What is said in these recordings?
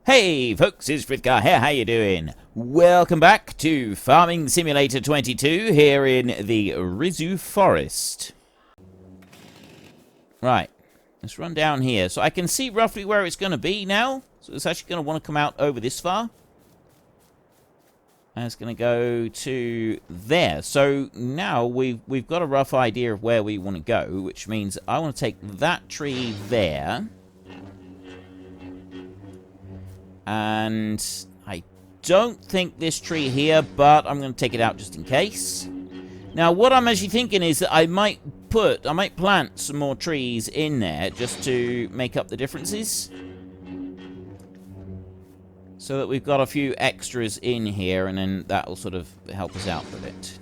Hey folks, it's Frithgar here, how you doing? Welcome back to Farming Simulator 22 here in the Risoux Forest. Right, let's run down here. So I can see roughly where it's going to be now. So it's actually going to want to come out over this far. And it's going to go to there. So now we've got a rough idea of where we want to go, which means I want to take that tree there. And I don't think this tree here, but I'm going to take it out just in case. Now, what I'm actually thinking is that I might plant some more trees in there just to make up the differences. So that we've got a few extras in here, and then that will sort of help us out with it.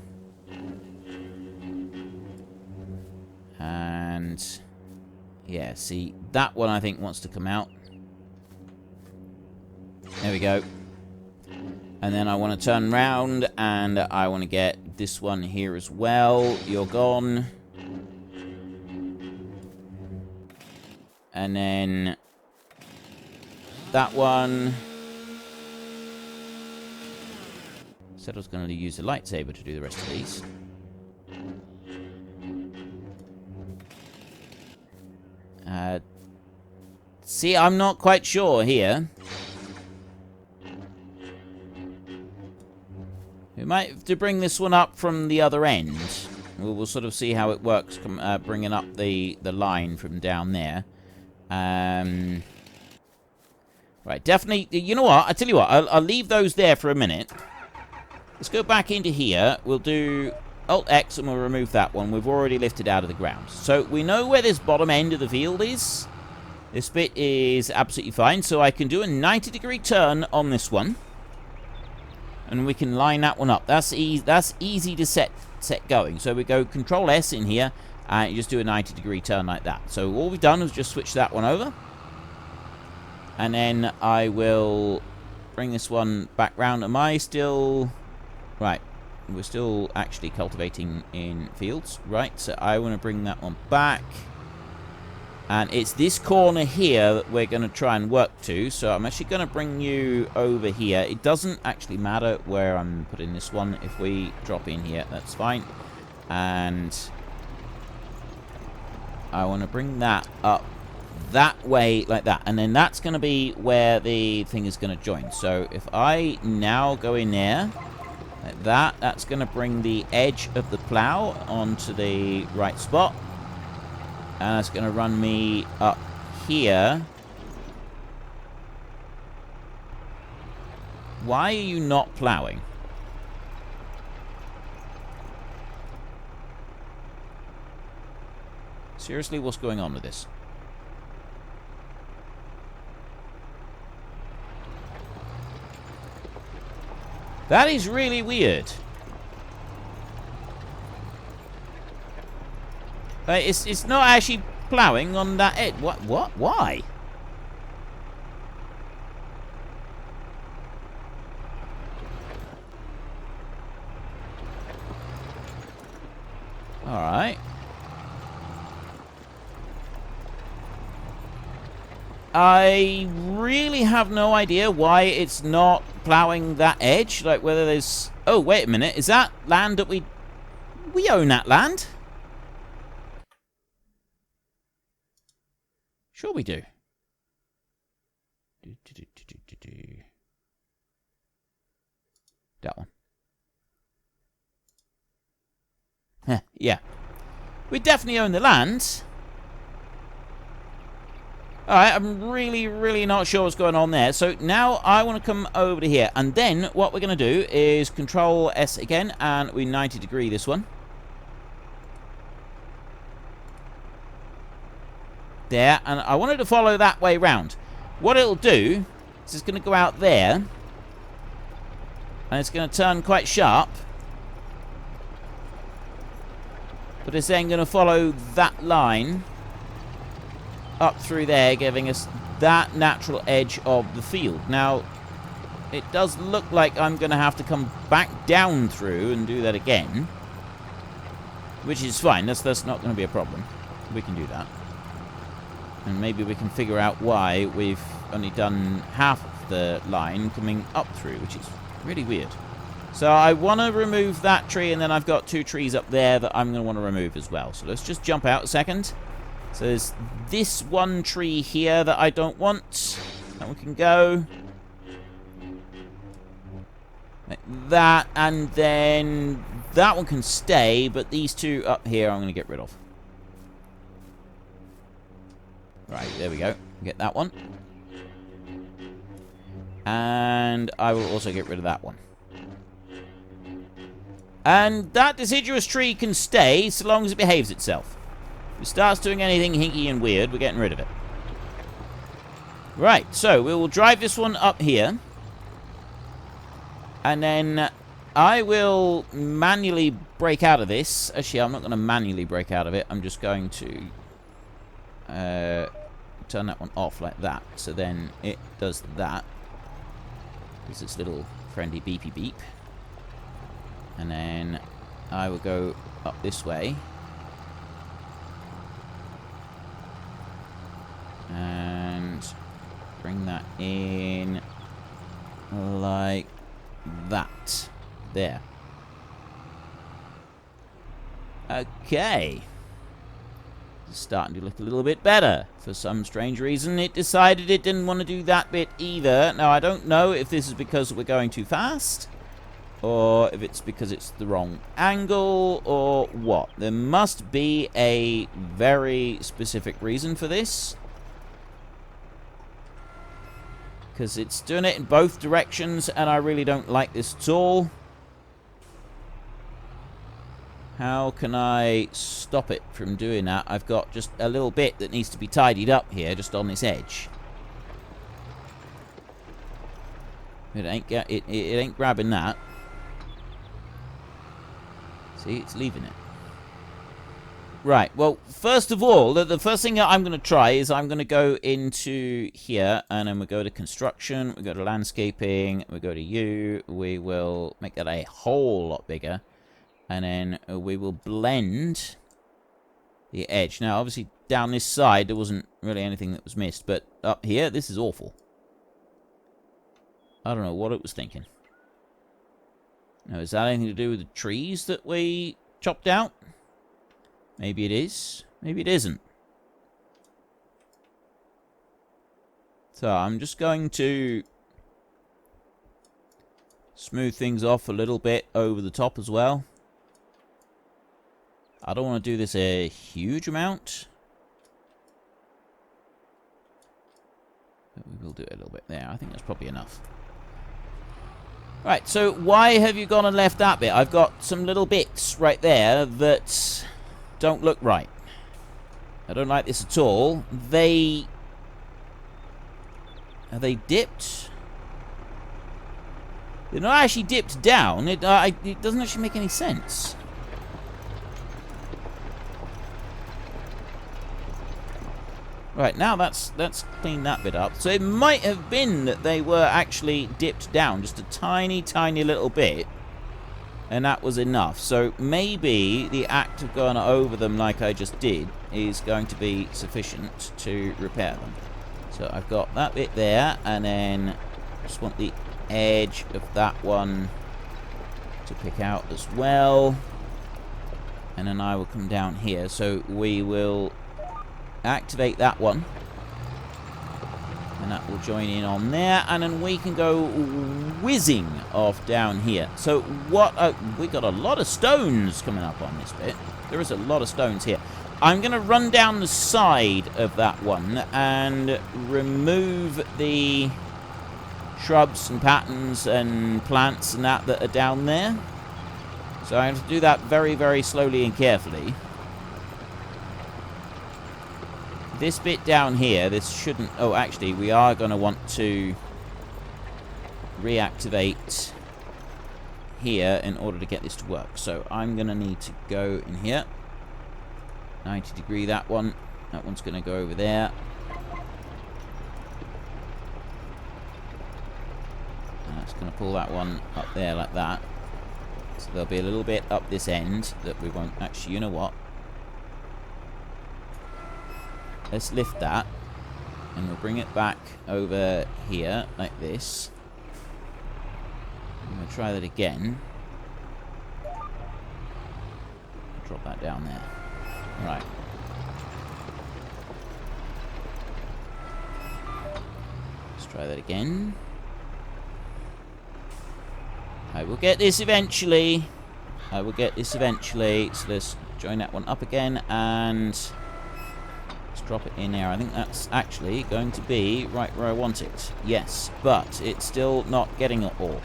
And yeah, see, that one I think wants to come out. There we go. And then I want to turn round and I want to get this one here as well. You're gone. And then that one. Said I was going to use the lightsaber to do the rest of these. See, I'm not quite sure here. We might have to bring this one up from the other end. We'll sort of see how it works, bringing up the line from down there. Right, definitely. You know what? I tell you what. I'll leave those there for a minute. Let's go back into here. We'll do Alt-X and we'll remove that one. We've already lifted out of the ground. So we know where this bottom end of the field is. This bit is absolutely fine. So I can do a 90-degree turn on this one. And we can line that one up. That's easy to set going. So we go Control S in here, and you just do a 90-degree turn like that. So all we've done is just switch that one over. And then I will bring this one back round. Am I still... Right. We're still actually cultivating in fields. Right, so I want to bring that one back. And it's this corner here that we're going to try and work to. So I'm actually going to bring you over here. It doesn't actually matter where I'm putting this one. If we drop in here, that's fine. And I want to bring that up that way like that. And then that's going to be where the thing is going to join. So if I now go in there like that, that's going to bring the edge of the plow onto the right spot. And that's going to run me up here. Why are you not plowing? Seriously, what's going on with this? That is really weird. It's not actually ploughing on that edge. What? Why? Alright. I really have no idea why it's not ploughing that edge. Like whether there's... Oh, wait a minute. Is that land that we own that land? Sure we do. That one. Yeah. We definitely own the land. Alright, I'm really not sure what's going on there. So now I want to come over to here. And then what we're going to do is Control S again. And we 90-degree this one. There, and I wanted to follow that way round. What it'll do is it's going to go out there, and it's going to turn quite sharp, but it's then going to follow that line up through there, giving us that natural edge of the field. Now, it does look like I'm going to have to come back down through and do that again, which is fine. That's not going to be a problem. We can do that. And maybe we can figure out why we've only done half the line coming up through, which is really weird. So I want to remove that tree, and then I've got 2 trees up there that I'm going to want to remove as well. So let's just jump out a second. So there's this one tree here that I don't want. That one can go. Like that, and then that one can stay, but these 2 up here I'm going to get rid of. Right, there we go. Get that one. And I will also get rid of that one. And that deciduous tree can stay so long as it behaves itself. If it starts doing anything hinky and weird, we're getting rid of it. Right, so we will drive this one up here. And then I will manually break out of this. Actually, I'm not going to manually break out of it. I'm just going to turn that one off like that. So then it does that. There's this little friendly beepy beep. And then I will go up this way. And bring that in like that. There. Okay. It's starting to look a little bit better. For some strange reason, it decided it didn't want to do that bit either. Now, I don't know if this is because we're going too fast, or if it's because it's the wrong angle, or what. There must be a very specific reason for this. Because it's doing it in both directions, and I really don't like this at all. How can I stop it from doing that? I've got just a little bit that needs to be tidied up here, just on this edge. It ain't grabbing that. See, it's leaving it. Right, well, first of all, the first thing that I'm going to try is I'm going to go into here, and then we go to construction, we go to landscaping, we go to you, we will make that a whole lot bigger, and then we will blend the edge. Now, obviously, down this side, there wasn't really anything that was missed, but up here, this is awful. I don't know what it was thinking. Now, is that anything to do with the trees that we chopped out? Maybe it is. Maybe it isn't. So I'm just going to smooth things off a little bit over the top as well. I don't want to do this a huge amount. But we will do it a little bit there. I think that's probably enough. Right, so why have you gone and left that bit? I've got some little bits right there that don't look right. I don't like this at all. Are they dipped? They're not actually dipped down. It doesn't actually make any sense. Right, now that's cleaned that bit up. So it might have been that they were actually dipped down just a tiny, tiny little bit. And that was enough. So maybe the act of going over them like I just did is going to be sufficient to repair them. So I've got that bit there, and then just want the edge of that one to pick out as well. And then I will come down here. So we will activate that one. And that will join in on there, and then we can go whizzing off down here. So what? We got a lot of stones coming up on this bit. There is a lot of stones here. I'm going to run down the side of that one and remove the shrubs and patterns and plants and that are down there. So I have to do that very, very slowly and carefully. This bit down here, this shouldn't... Oh, actually, we are going to want to reactivate here in order to get this to work. So I'm going to need to go in here. 90 degree, that one. That one's going to go over there. And that's going to pull that one up there like that. So there'll be a little bit up this end that we won't... Actually, you know what? Let's lift that. And we'll bring it back over here, like this. I'm going to try that again. Drop that down there. Alright. Let's try that again. I will get this eventually. I will get this eventually. So let's join that one up again and let's drop it in there. I think that's actually going to be right where I want it. Yes, but it's still not getting it all.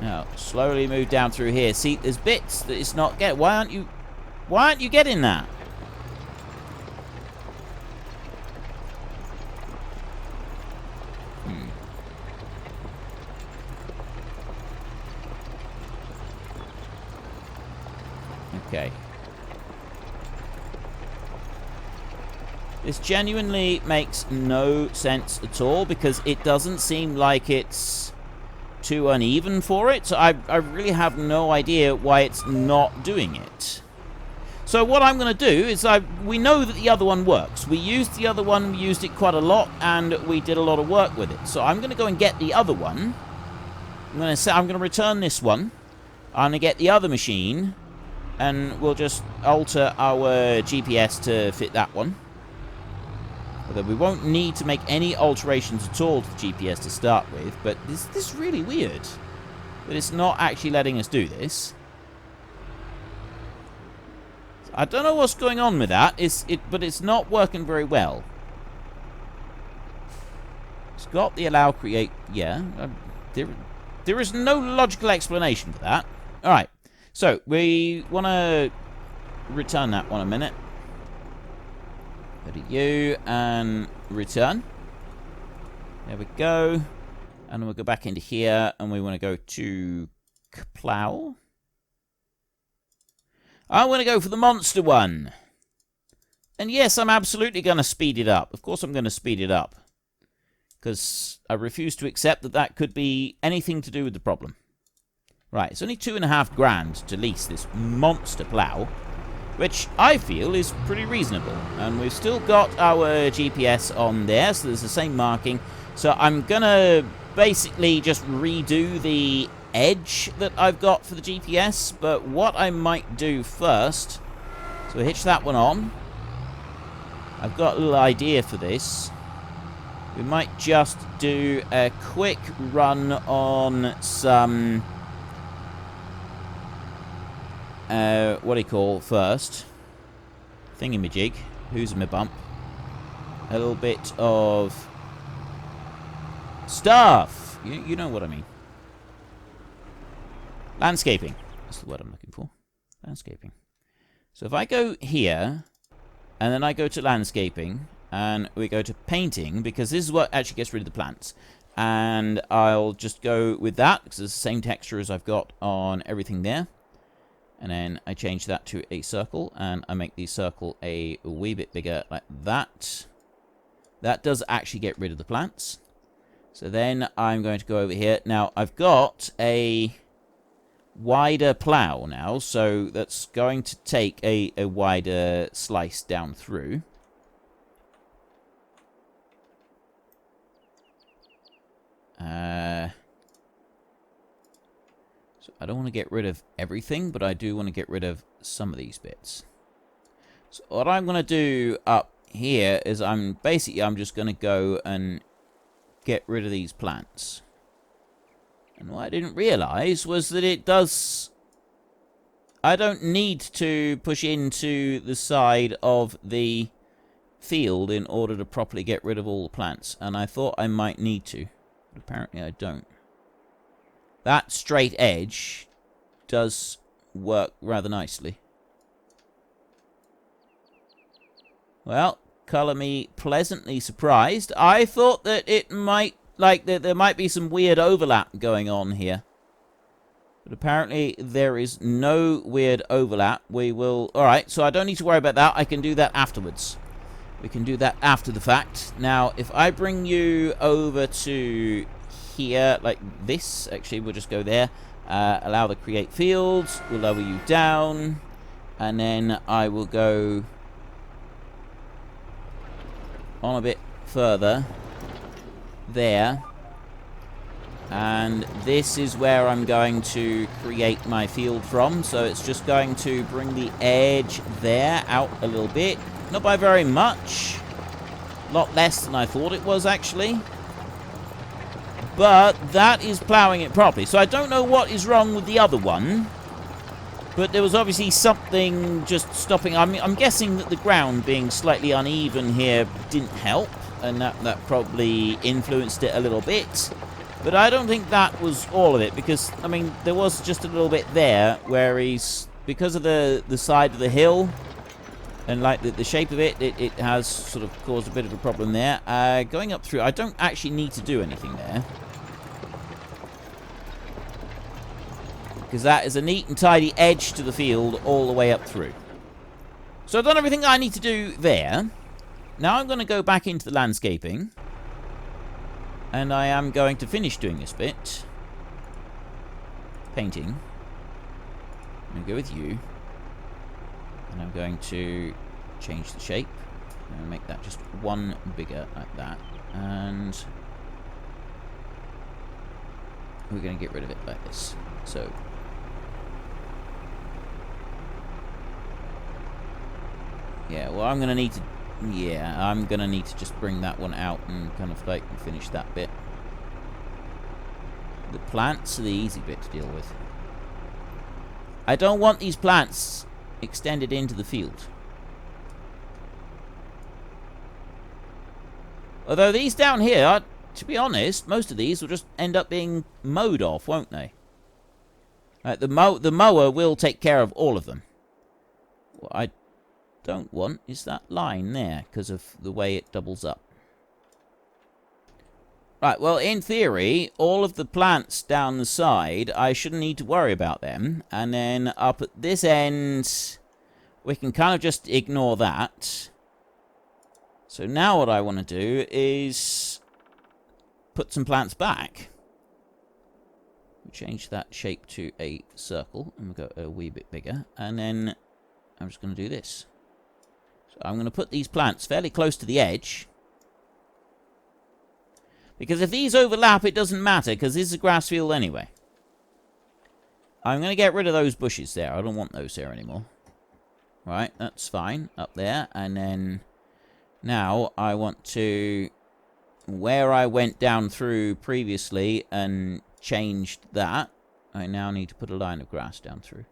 Now, slowly move down through here. See, there's bits that it's not getting. Why aren't you getting that? Okay. This genuinely makes no sense at all because it doesn't seem like it's too uneven for it. So I really have no idea why it's not doing it. So what I'm going to do is we know that the other one works. We used the other one, we used it quite a lot, and we did a lot of work with it. So I'm going to go and get the other one. I'm going to return this one. I'm going to get the other machine, and we'll just alter our GPS to fit that one. Although we won't need to make any alterations at all to the GPS to start with, but this is really weird that it's not actually letting us do this. I don't know what's going on with that, but it's not working very well. It's got the allow create, yeah. There is no logical explanation for that. Alright, so we want to return that one a minute. Go to you and return. There we go. And then we'll go back into here and we want to go to plow. I want to go for the monster one. And yes, I'm absolutely going to speed it up. Of course I'm going to speed it up. Because I refuse to accept that that could be anything to do with the problem. Right, it's only $2.5 grand to lease this monster plow, which I feel is pretty reasonable. And we've still got our GPS on there, so there's the same marking. So I'm going to basically just redo the edge that I've got for the GPS. But what I might do first, so we'll hitch that one on. I've got a little idea for this. We might just do a quick run on some... what do you call first? Thingamajig. Who's my bump? A little bit of stuff. You know what I mean. Landscaping. That's the word I'm looking for. Landscaping. So if I go here, and then I go to landscaping, and we go to painting, because this is what actually gets rid of the plants. And I'll just go with that, because it's the same texture as I've got on everything there. And then I change that to a circle, and I make the circle a wee bit bigger like that. That does actually get rid of the plants. So then I'm going to go over here. Now, I've got a wider plow now, so that's going to take a wider slice down through. So I don't want to get rid of everything, but I do want to get rid of some of these bits. So what I'm going to do up here is I'm just going to go and get rid of these plants. And what I didn't realize was that it does... I don't need to push into the side of the field in order to properly get rid of all the plants. And I thought I might need to, but apparently I don't. That straight edge does work rather nicely. Well, colour me pleasantly surprised. I thought that it might, like, that there might be some weird overlap going on here. But apparently there is no weird overlap. We will... Alright, so I don't need to worry about that. I can do that afterwards. We can do that after the fact. Now, if I bring you over to here, like this, actually, we'll just go there. Allow the create fields. We'll lower you down. And then I will go on a bit further there. And this is where I'm going to create my field from. So it's just going to bring the edge there out a little bit. Not by very much. A lot less than I thought it was, actually. But that is ploughing it properly. So I don't know what is wrong with the other one. But there was obviously something just stopping. I mean, I'm guessing that the ground being slightly uneven here didn't help. And that probably influenced it a little bit. But I don't think that was all of it. Because, I mean, there was just a little bit there where he's... Because of the side of the hill... And like the shape of it, it has sort of caused a bit of a problem there. Going up through, I don't actually need to do anything there. Because that is a neat and tidy edge to the field all the way up through. So I've done everything I need to do there. Now I'm going to go back into the landscaping. And I am going to finish doing this bit. Painting. I'm going to go with you. And I'm going to change the shape. I'm going to make that just one bigger like that. And we're going to get rid of it like this. So yeah, well I'm going to need to I'm going to need to just bring that one out and kind of like finish that bit. The plants are the easy bit to deal with. I don't want these plants extended into the field. Although these down here, to be honest, most of these will just end up being mowed off, won't they? Right, the mower will take care of all of them. What I don't want is that line there, because of the way it doubles up. Right, well, in theory, all of the plants down the side, I shouldn't need to worry about them. And then up at this end, we can kind of just ignore that. So now what I want to do is put some plants back. Change that shape to a circle, and we'll go a wee bit bigger. And then I'm just going to do this. So I'm going to put these plants fairly close to the edge. Because if these overlap, it doesn't matter, because this is a grass field anyway. I'm going to get rid of those bushes there. I don't want those there anymore. Right, that's fine. Up there. And then now I want to... Where I went down through previously and changed that, I now need to put a line of grass down through.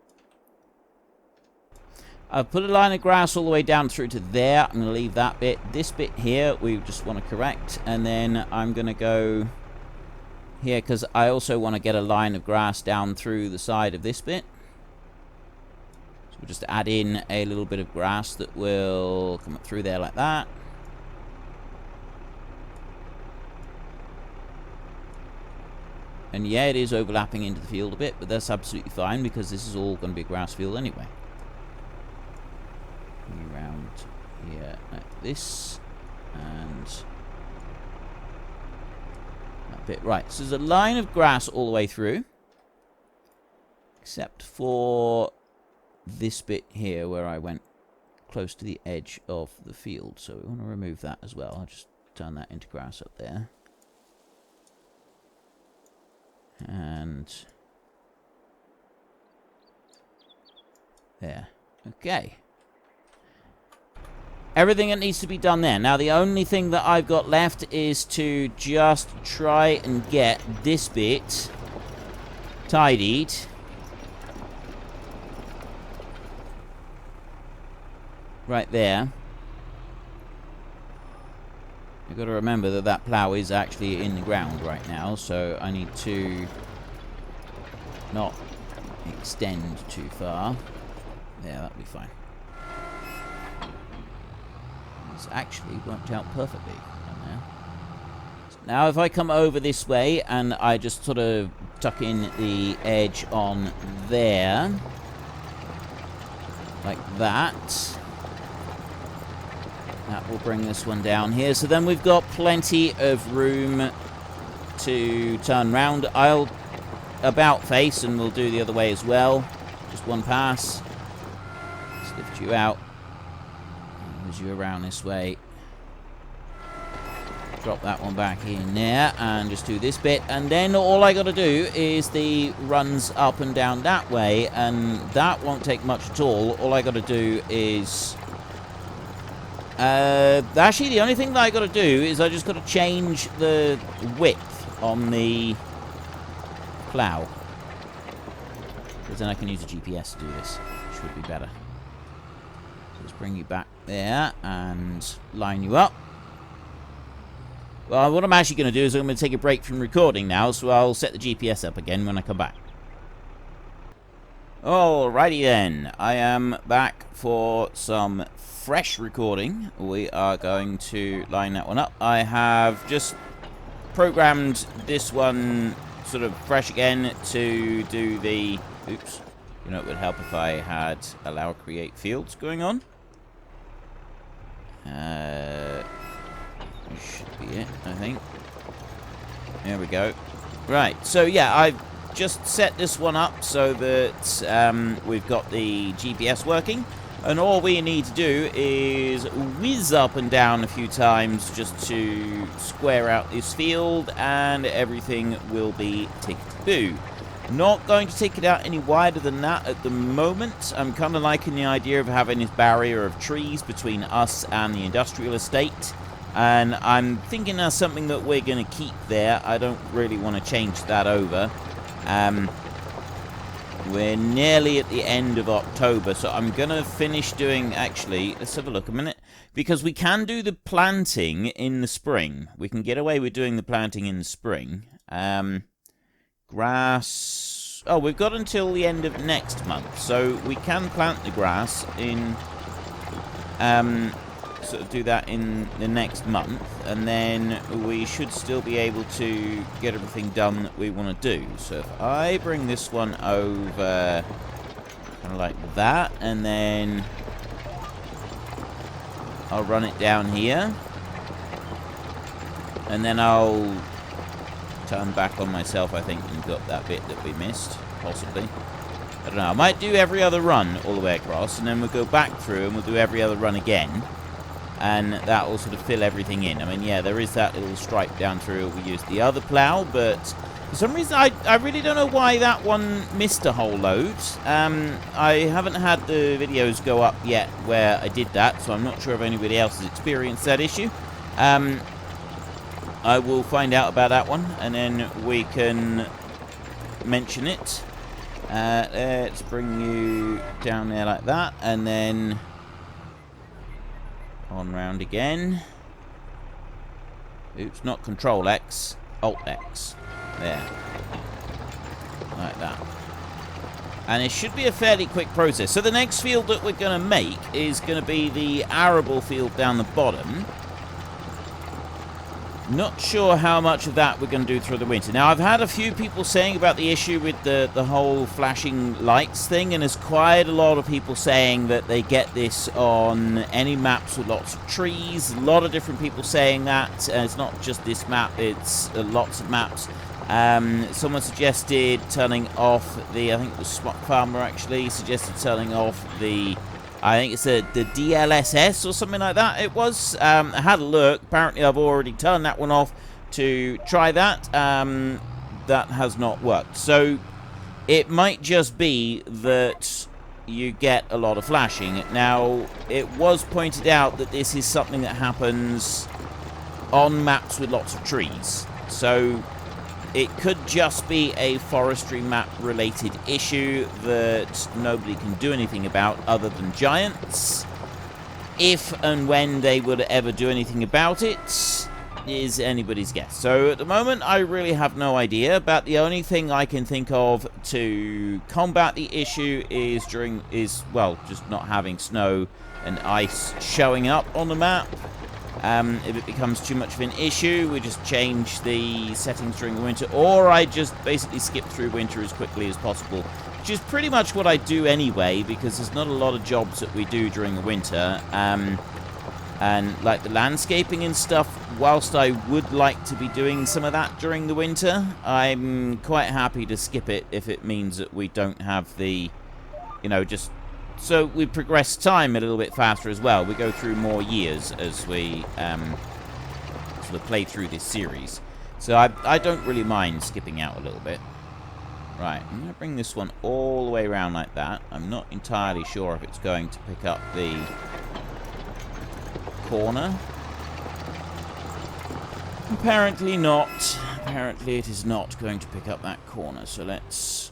I've put a line of grass all the way down through to there. I'm going to leave that bit. This bit here, we just want to correct. And then I'm going to go here, because I also want to get a line of grass down through the side of this bit. So we'll just add in a little bit of grass that will come up through there like that. And yeah, it is overlapping into the field a bit, but that's absolutely fine, because this is all going to be a grass field anyway. Around here like this, and that bit. Right, so there's a line of grass all the way through, except for this bit here where I went close to the edge of the field. So we want to remove that as well. I'll just turn that into grass up there. And there. Okay. Everything that needs to be done there. Now, the only thing that I've got left is to just try and get this bit tidied. Right there. You've got to remember that that plough is actually in the ground right now, so I need to not extend too far. Yeah, that'll be fine. It's actually worked out perfectly down there. So now if I come over this way and I just sort of tuck in the edge on there, like that, that will bring this one down here. So then we've got plenty of room to turn round. I'll about face and we'll do the other way as well. Just one pass. Just lift you out. Move you around this way. Drop that one back in there and just do this bit. And then all I got to do is the runs up and down that way, and that won't take much at all. All I got to do is... actually, the only thing that I got to do is I just got to change the width on the plow. Because then I can use a GPS to do this, which would be better. So let's bring you back there and line you up. Well, what I'm actually going to do is I'm going to take a break from recording now, so I'll set the GPS up again when I come back. Alrighty then, I am back for some fresh recording. We are going to line that one up. I have just programmed this one sort of fresh again to do the... Oops. You know, it would help if I had allow create fields going on. Should be it, I think. There we go. Right, so yeah, I've just set this one up so that we've got the GPS working. And all we need to do is whiz up and down a few times just to square out this field, and everything will be tick-boo. Not going to take it out any wider than that at the moment. I'm kind of liking the idea of having this barrier of trees between us and the industrial estate. And I'm thinking that's something that we're going to keep there. I don't really want to change that over. We're nearly at the end of October, so I'm going to finish doing... Actually, let's have a look a minute. Because we can do the planting in the spring. We can get away with doing the planting in the spring. Grass... Oh, we've got until the end of next month. So we can plant the grass in... sort of do that in the next month, and then we should still be able to get everything done that we want to do. So if I bring this one over kind of like that, and then I'll run it down here, and then I'll turn back on myself, I think, and got that bit that we missed, possibly. I don't know, I might do every other run all the way across, and then we'll go back through and we'll do every other run again. And that will sort of fill everything in. I mean, yeah, there is that little stripe down through. We used the other plow, but for some reason, I really don't know why that one missed a whole load. I haven't had the videos go up yet where I did that, so I'm not sure if anybody else has experienced that issue. I will find out about that one, and then we can mention it. Let's bring you down there like that, and then... on round again. Oops, not Control X, Alt X. There. Like that. And it should be a fairly quick process. So the next field that we're going to make is going to be the arable field down the bottom. Not sure how much of that we're going to do through the winter. Now, I've had a few people saying about the issue with the whole flashing lights thing, and there's quite a lot of people saying that they get this on any maps with lots of trees. A lot of different people saying that. It's not just this map, it's lots of maps. Someone suggested turning off the, I think it was Swap Farmer actually, suggested turning off the... I think it's the DLSS or something like that it was. I had a look. Apparently I've already turned that one off to try that. That has not worked. So it might just be that you get a lot of flashing. Now, it was pointed out that this is something that happens on maps with lots of trees. So it could just be a forestry map related issue that nobody can do anything about other than giants. If and when they would ever do anything about it is anybody's guess. So at the moment I really have no idea, but the only thing I can think of to combat the issue is just not having snow and ice showing up on the map. If it becomes too much of an issue, we just change the settings during the winter, or I just basically skip through winter as quickly as possible, which is pretty much what I do anyway, because there's not a lot of jobs that we do during the winter. And like the landscaping and stuff, whilst I would like to be doing some of that during the winter, I'm quite happy to skip it if it means that we don't have the, just... So we progress time a little bit faster as well. We go through more years as we sort of play through this series. So I don't really mind skipping out a little bit. Right, I'm going to bring this one all the way around like that. I'm not entirely sure if it's going to pick up the corner. Apparently not. Apparently it is not going to pick up that corner. So let's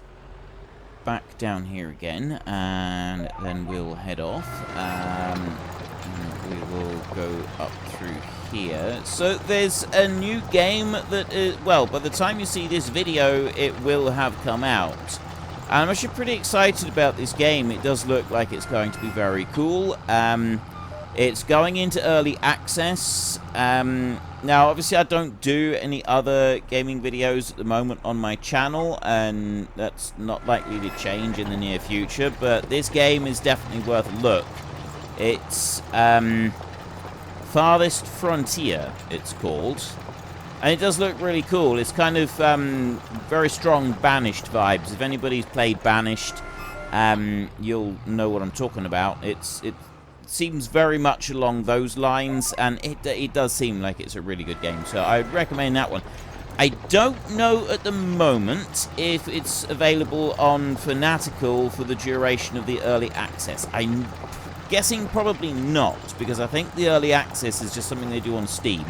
back down here again, and then we'll head off. And we will go up through here. So there's a new game that is, well, by the time you see this video, it will have come out. And I'm actually pretty excited about this game. It does look like it's going to be very cool. It's going into early access. Now, obviously, I don't do any other gaming videos at the moment on my channel, and that's not likely to change in the near future, but this game is definitely worth a look. It's Farthest Frontier, it's called. And it does look really cool. It's kind of very strong Banished vibes. If anybody's played Banished, you'll know what I'm talking about. It seems very much along those lines, and it does seem like it's a really good game. So I'd recommend that one. I don't know at the moment if it's available on Fanatical for the duration of the early access. I'm guessing probably not, because I think the early access is just something they do on Steam,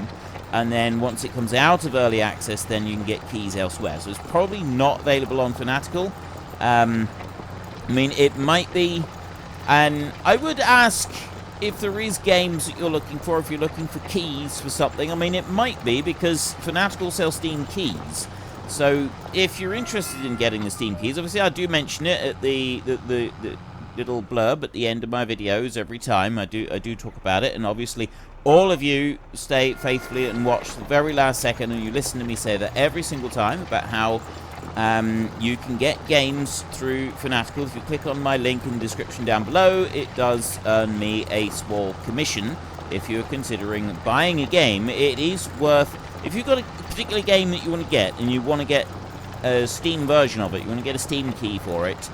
and then once it comes out of early access, then you can get keys elsewhere. So it's probably not available on Fanatical. I mean, it might be, and I would ask if there is games that you're looking for, if you're looking for keys for something. I mean, it might be, because Fanatical sells Steam keys. So if you're interested in getting the Steam keys, obviously I do mention it at the little blurb at the end of my videos every time. I do talk about it, and obviously all of you stay faithfully and watch the very last second, and you listen to me say that every single time about how you can get games through Fanatical. If you click on my link in the description down below, it does earn me a small commission. If you're considering buying a game, it is worth, if you've got a particular game that you want to get, and you want to get a Steam version of it, you want to get a Steam key for it,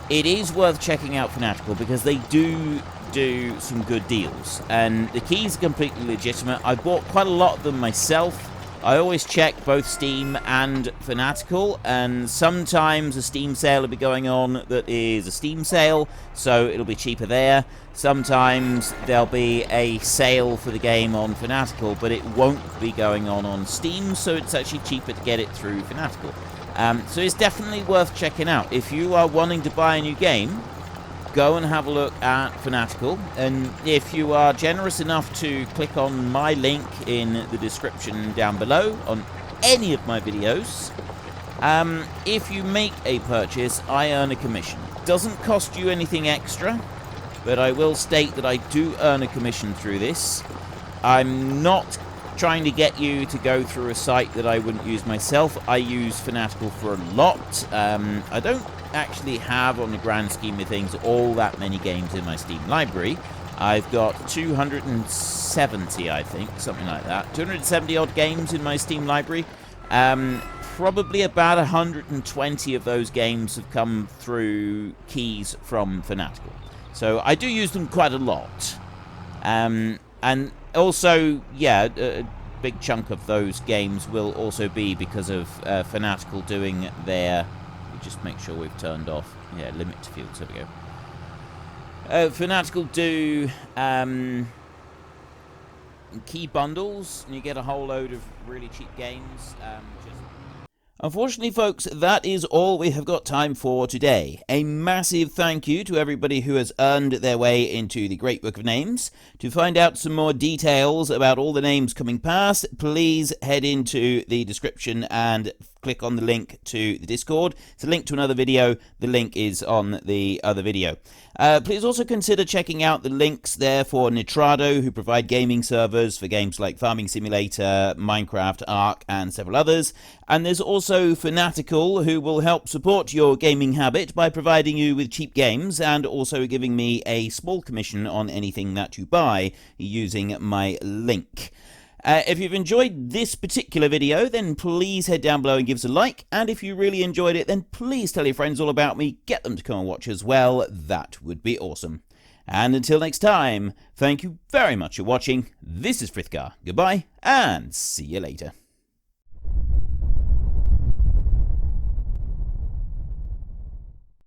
it is worth checking out Fanatical, because they do some good deals, and the keys are completely legitimate. I bought quite a lot of them myself. I always check both Steam and Fanatical, and sometimes a Steam sale will be going on that is a Steam sale, so it'll be cheaper there. Sometimes there'll be a sale for the game on Fanatical, but it won't be going on Steam, so it's actually cheaper to get it through Fanatical. So it's definitely worth checking out. If you are wanting to buy a new game, go and have a look at Fanatical, and if you are generous enough to click on my link in the description down below on any of my videos, if you make a purchase, I earn a commission. Doesn't cost you anything extra, but I will state that I do earn a commission through this. I'm not trying to get you to go through a site that I wouldn't use myself. I use Fanatical for a lot. I don't actually have, on the grand scheme of things, all that many games in my Steam library. I've got 270, I think, something like that. 270 odd games in my Steam library. Probably about 120 of those games have come through keys from Fanatical. So I do use them quite a lot. And also, yeah, a big chunk of those games will also be because of Fanatical doing their... Just make sure we've turned off, yeah, limit to fields, there we go. Fanatical do key bundles, and you get a whole load of really cheap games. Unfortunately, folks, that is all we have got time for today. A massive thank you to everybody who has earned their way into the Great Book of Names. To find out some more details about all the names coming past, please head into the description and click on the link to the Discord. It's a link to another video. The link is on the other video. Please also consider checking out the links there for Nitrado, who provide gaming servers for games like Farming Simulator, Minecraft, Ark, and several others. And there's also Fanatical, who will help support your gaming habit by providing you with cheap games and also giving me a small commission on anything that you buy using my link. If you've enjoyed this particular video, then please head down below and give us a like. And if you really enjoyed it, then please tell your friends all about me. Get them to come and watch as well. That would be awesome. And until next time, thank you very much for watching. This is Frithgar. Goodbye, and see you later.